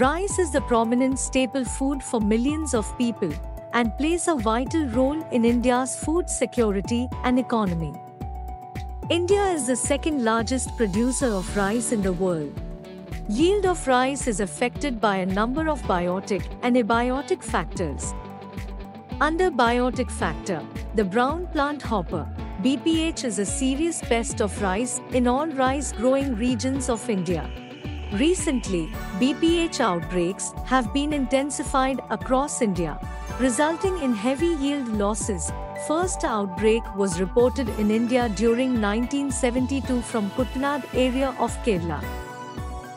Rice is the prominent staple food for millions of people and plays a vital role in India's food security and economy. India is the second largest producer of rice in the world. Yield of rice is affected by a number of biotic and abiotic factors. Under biotic factor, the brown plant hopper, BPH, is a serious pest of rice in all rice-growing regions of India. Recently, BPH outbreaks have been intensified across India, resulting in heavy yield losses. First outbreak was reported in India during 1972 from Kuttanad area of Kerala.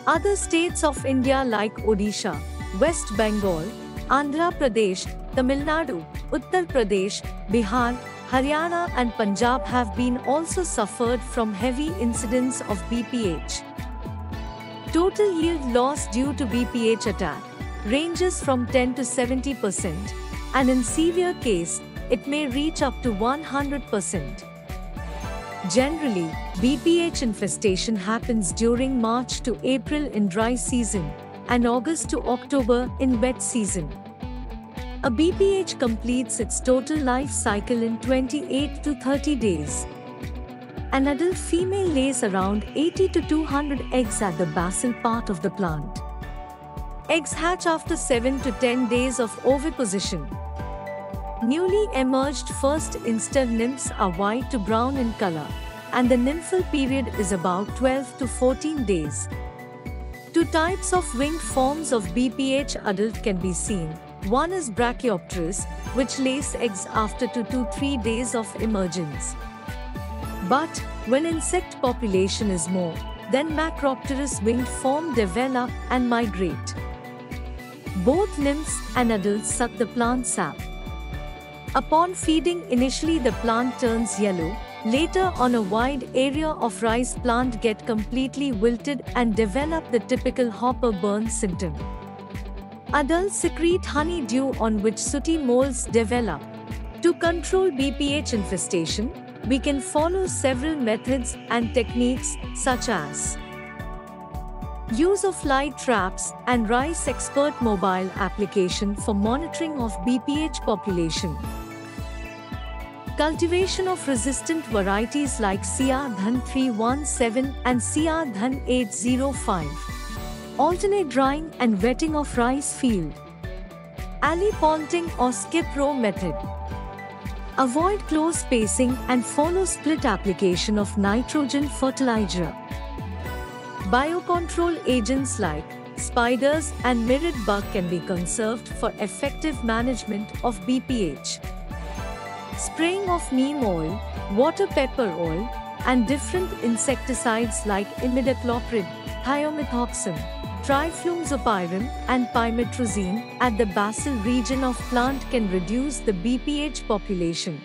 Other states of India like Odisha, West Bengal, Andhra Pradesh, Tamil Nadu, Uttar Pradesh, Bihar, Haryana and Punjab have been also suffered from heavy incidents of BPH. Total yield loss due to BPH attack ranges from 10 to 70%, and in severe case, it may reach up to 100%. Generally, BPH infestation happens during March to April in dry season and August to October in wet season. A BPH completes its total life cycle in 28 to 30 days. An adult female lays around 80 to 200 eggs at the basal part of the plant. Eggs hatch after 7 to 10 days of oviposition. Newly emerged first instar nymphs are white to brown in color, and the nymphal period is about 12 to 14 days. Two types of winged forms of BPH adult can be seen. One is Brachyopterus, which lays eggs after 2 to 3 days of emergence. But when insect population is more, then Macropterus winged form develop and migrate. Both nymphs and adults suck the plant sap. Upon feeding, initially the plant turns yellow. Later on, a wide area of rice plant get completely wilted and develop the typical hopper burn symptom. Adults secrete honeydew on which sooty molds develop. To control BPH infestation, we can follow several methods and techniques such as use of light traps and Rice Expert mobile application for monitoring of BPH population. Cultivation of resistant varieties like CR Dhan 317 and CR Dhan 805. Alternate drying and wetting of rice field. Alley ponting or skip row method. Avoid close spacing and follow split application of nitrogen fertilizer. Biocontrol agents like spiders and mired bug can be conserved for effective management of BPH. Spraying of neem oil, water pepper oil, and different insecticides like imidacloprid, thiamethoxam, trifluoxypyrin, and pymetrozine at the basal region of plant can reduce the BPH population.